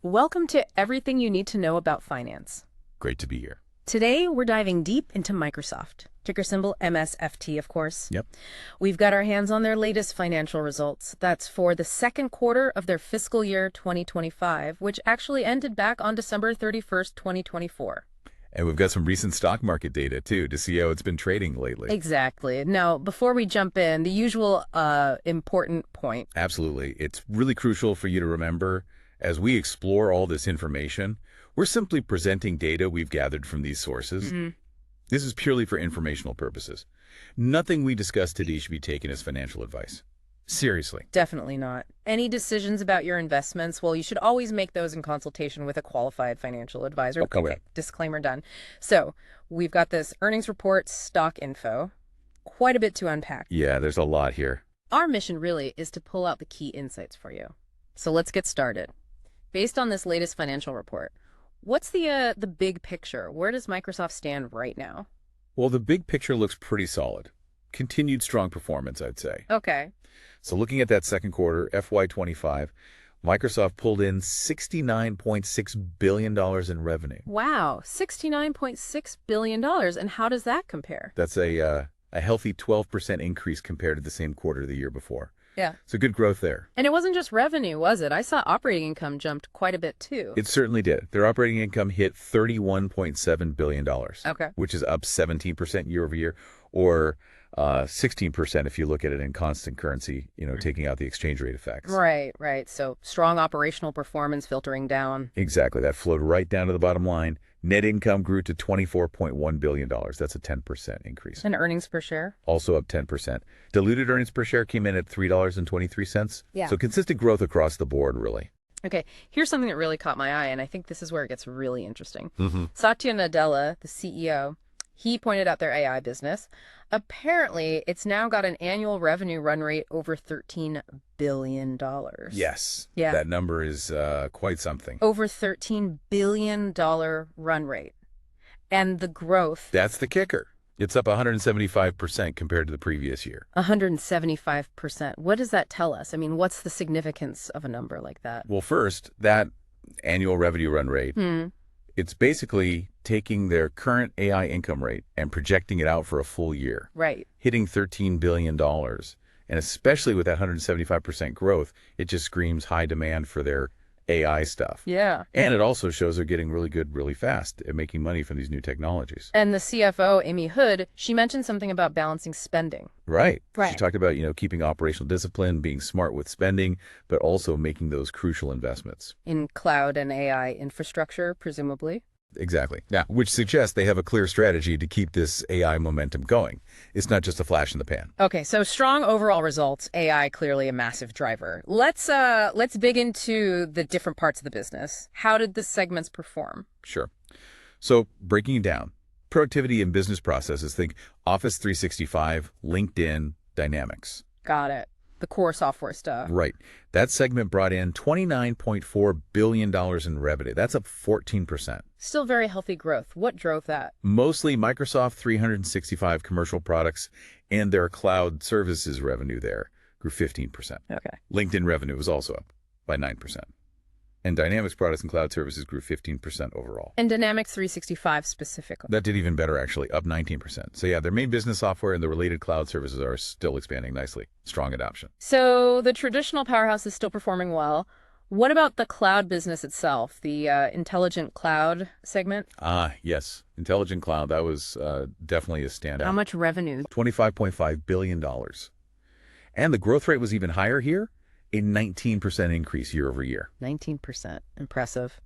Welcome to Everything You Need to Know About Finance. Great to be here. Today, we're diving deep into Microsoft, ticker symbol MSFT, of course. Yep. We've got our hands on their latest financial results. That's for the second quarter of their fiscal year 2025, which actually ended back on December 31st, 2024. And we've got some recent stock market data, too, to see how it's been trading lately. Exactly. Now, before we jump in, the usual important point. Absolutely. It's really crucial for you to remember, as we explore all this information, we're simply presenting data we've gathered from these sources. This is purely for informational purposes. Nothing we discuss today should be taken as financial advice. Seriously. Definitely not. Any decisions about your investments, well, you should always make those in consultation with a qualified financial advisor. Okay. Disclaimer done. So we've got this earnings report, stock info, quite a bit to unpack. Yeah, there's a lot here. Our mission really is to pull out the key insights for you. So let's get started. Based on this latest financial report, what's the big picture? Where does Microsoft stand right now? Well, the big picture looks pretty solid. Continued strong performance, I'd say. Okay. So looking at that second quarter, FY25, Microsoft pulled in $69.6 billion in revenue. Wow, $69.6 billion. And how does that compare? That's a healthy 12% increase compared to the same quarter the year before. Yeah. So good growth there. And it wasn't just revenue, was it? I saw operating income jumped quite a bit, too. It certainly did. Their operating income hit $31.7 billion, Okay. which is up 17% year over year, or 16% if you look at it in constant currency, taking out the exchange rate effects. Right. So strong operational performance filtering down. Exactly. That flowed right down to the bottom line. Net income grew to $24.1 billion. That's a 10% increase. And earnings per share? Also up 10%. Diluted earnings per share came in at $3.23. Yeah. So consistent growth across the board, really. Okay, here's something that really caught my eye, and I think this is where it gets really interesting. Mm-hmm. Satya Nadella, the CEO, he pointed out their AI business. Apparently, it's now got an annual revenue run rate over $13 billion. Yes. Yeah. That number is quite something. Over $13 billion run rate. And the growth, That's the kicker. It's up 175% compared to the previous year. 175%. What does that tell us? I mean, what's the significance of a number like that? Well, first, that annual revenue run rate, it's basically taking their current AI income rate and projecting it out for a full year, Right. hitting $13 billion. And especially with that 175% growth, it just screams high demand for their AI stuff. Yeah. And it also shows they're getting really good really fast at making money from these new technologies. And the CFO, Amy Hood, she mentioned something about balancing spending. Right. Right. She talked about, keeping operational discipline, being smart with spending, but also making those crucial investments. In cloud and AI infrastructure, presumably. Exactly. Yeah. Which suggests they have a clear strategy to keep this AI momentum going. It's not just a flash in the pan. Okay, so strong overall results, AI clearly a massive driver. Let's dig into the different parts of the business. How did the segments perform? Sure. So breaking it down, productivity and business processes, think Office 365, LinkedIn, Dynamics. Got it. The core software stuff. Right. That segment brought in $29.4 billion in revenue. That's up 14%. Still very healthy growth. What drove that? Mostly Microsoft 365 commercial products and their cloud services revenue there grew 15%. Okay. LinkedIn revenue was also up by 9%. And Dynamics products and cloud services grew 15% overall. And Dynamics 365 specifically. That did even better, actually, up 19%. So yeah, their main business software and the related cloud services are still expanding nicely. Strong adoption. So the traditional powerhouse is still performing well. What about the cloud business itself, the intelligent cloud segment? Yes. Intelligent cloud, that was definitely a standout. How much revenue? $25.5 billion. And the growth rate was even higher here, a 19% increase year over year. 19%. Impressive.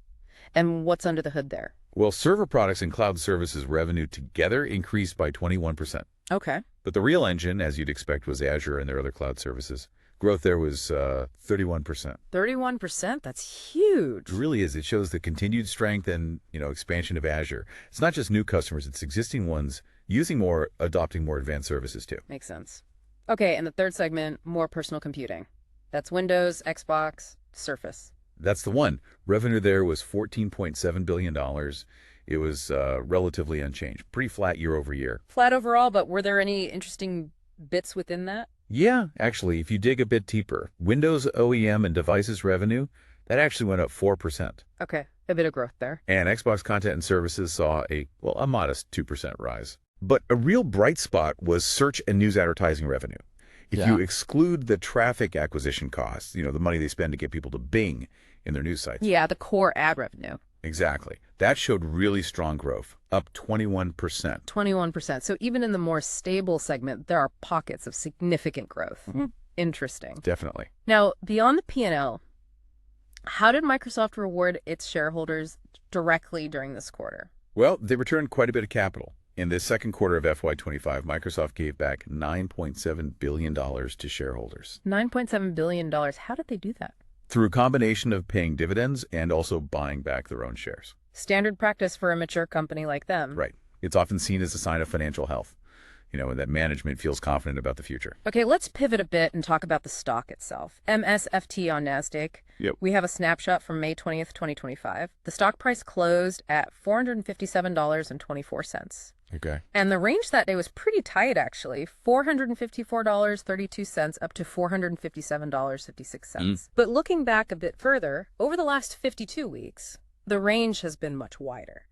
And what's under the hood there? Well, server products and cloud services revenue together increased by 21%. Okay. But the real engine, as you'd expect, was Azure and their other cloud services. Growth there was 31%. 31%? That's huge. It really is. It shows the continued strength and, expansion of Azure. It's not just new customers, it's existing ones using more, adopting more advanced services too. Makes sense. Okay, and the third segment, more personal computing. That's Windows, Xbox, Surface. That's the one. Revenue there was $14.7 billion. It was relatively unchanged, pretty flat year over year. Flat overall, but were there any interesting bits within that? Yeah, actually, if you dig a bit deeper, Windows OEM and devices revenue That actually went up 4%. Okay, a bit of growth there. And Xbox content and services saw a modest 2% rise. But a real bright spot was search and news advertising revenue. If Yeah. you exclude the traffic acquisition costs, the money they spend to get people to Bing in their news sites. Yeah, the core ad revenue. Exactly. That showed really strong growth, up 21%. 21%. So even in the more stable segment, there are pockets of significant growth. Interesting. Definitely. Now, beyond the P&L, how did Microsoft reward its shareholders directly during this quarter? Well, they returned quite a bit of capital. In the second quarter of FY25, Microsoft gave back $9.7 billion to shareholders. $9.7 billion. How did they do that? Through a combination of paying dividends and also buying back their own shares. Standard practice for a mature company like them. Right. It's often seen as a sign of financial health, and that management feels confident about the future. Okay, let's pivot a bit and talk about the stock itself. MSFT on NASDAQ. Yep. We have a snapshot from May 20th, 2025. The stock price closed at $457.24. Okay. And the range that day was pretty tight, actually. $454.32 up to $457.56. But looking back a bit further, over the last 52 weeks, the range has been much wider.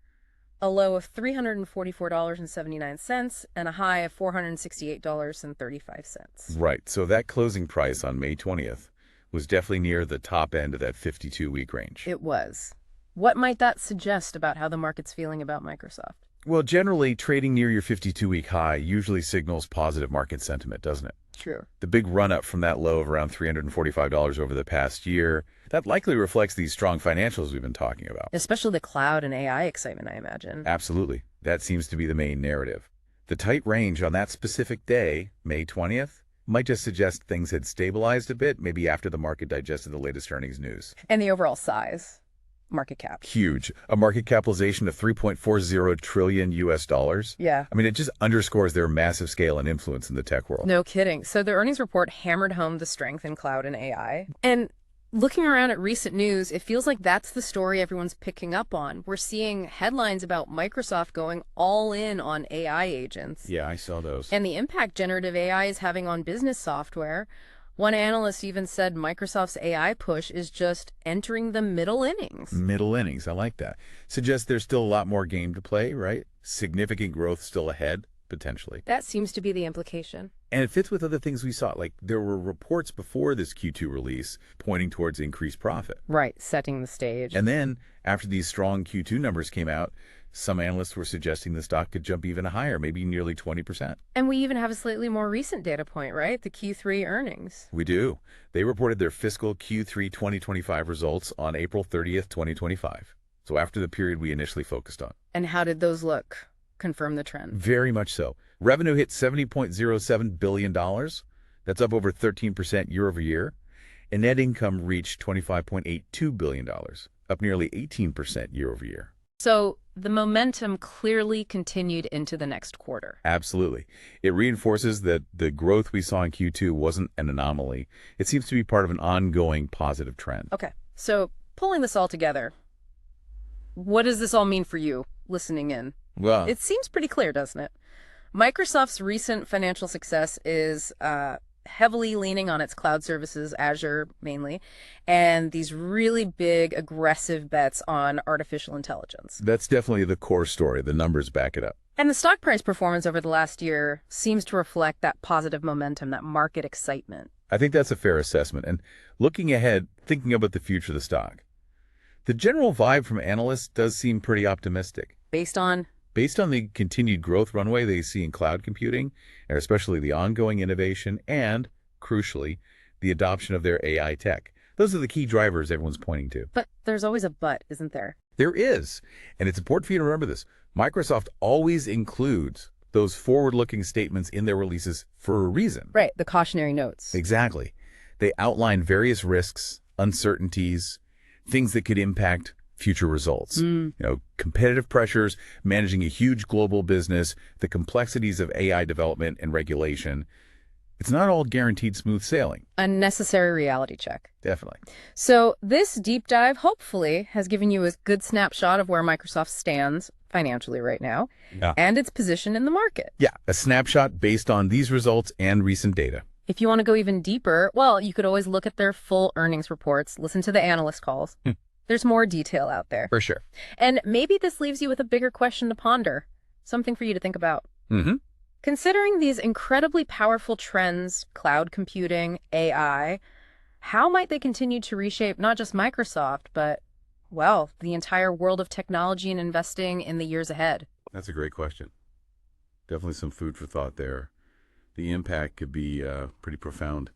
A low of $344.79 and a high of $468.35. Right. So that closing price on May 20th was definitely near the top end of that 52-week range. It was. What might that suggest about how the market's feeling about Microsoft? Well, generally, trading near your 52-week high usually signals positive market sentiment, doesn't it? True. The big run-up from that low of around $345 over the past year, that likely reflects these strong financials we've been talking about. Especially the cloud and AI excitement, I imagine. Absolutely. That seems to be the main narrative. The tight range on that specific day, May 20th, might just suggest things had stabilized a bit, maybe after the market digested the latest earnings news. And the overall size, market cap. Huge. A market capitalization of $3.40 trillion US dollars. Yeah. I mean, it just underscores their massive scale and influence in the tech world. No kidding. So the earnings report hammered home the strength in cloud and AI. And looking around at recent news, it feels like that's the story everyone's picking up on. We're seeing headlines about Microsoft going all in on AI agents. Yeah, I saw those. And the impact generative AI is having on business software. One analyst even said Microsoft's AI push is just entering the middle innings. Middle innings, I like that. Suggests there's still a lot more game to play, right? Significant growth still ahead, potentially. That seems to be the implication. And it fits with other things we saw. Like there were reports before this Q2 release pointing towards increased profit. Right, setting the stage. And then after these strong Q2 numbers came out, some analysts were suggesting the stock could jump even higher, maybe nearly 20%. And we even have a slightly more recent data point, right? The Q3 earnings. We do. They reported their fiscal Q3 2025 results on April 30th, 2025. So after the period we initially focused on. And how did those look? Confirm the trend. Very much so. Revenue hit $70.07 billion. That's up over 13% year over year. And net income reached $25.82 billion, up nearly 18% year over year. So the momentum clearly continued into the next quarter. Absolutely. It reinforces that the growth we saw in Q2 wasn't an anomaly. It seems to be part of an ongoing positive trend. Okay, so pulling this all together, what does this all mean for you listening in? Well, It seems pretty clear, doesn't it? Microsoft's recent financial success is heavily leaning on its cloud services, Azure mainly, and these really big, aggressive bets on artificial intelligence. that's definitely the core story. The numbers back it up. And the stock price performance over the last year seems to reflect that positive momentum, that market excitement. I think that's a fair assessment. And looking ahead, thinking about the future of the stock, the general vibe from analysts does seem pretty optimistic. Based on the continued growth runway they see in cloud computing, and especially the ongoing innovation and, crucially, the adoption of their AI tech. Those are the key drivers everyone's pointing to. But there's always a but, isn't there? There is, and it's important for you to remember this. Microsoft always includes those forward-looking statements in their releases for a reason. Right, the cautionary notes. Exactly. They outline various risks, uncertainties, things that could impact future results. Competitive pressures, managing a huge global business, the complexities of AI development and regulation. It's not all guaranteed smooth sailing. A necessary reality check. Definitely. So this deep dive hopefully has given you a good snapshot of where Microsoft stands financially right now and its position in the market. Yeah, a snapshot based on these results and recent data. If you want to go even deeper, well, you could always look at their full earnings reports, listen to the analyst calls. Hmm. There's more detail out there. For sure. And maybe this leaves you with a bigger question to ponder, something for you to think about. Mm-hmm. Considering these incredibly powerful trends, cloud computing, AI, how might they continue to reshape not just Microsoft, but, well, the entire world of technology and investing in the years ahead? That's a great question. Definitely some food for thought there. The impact could be pretty profound.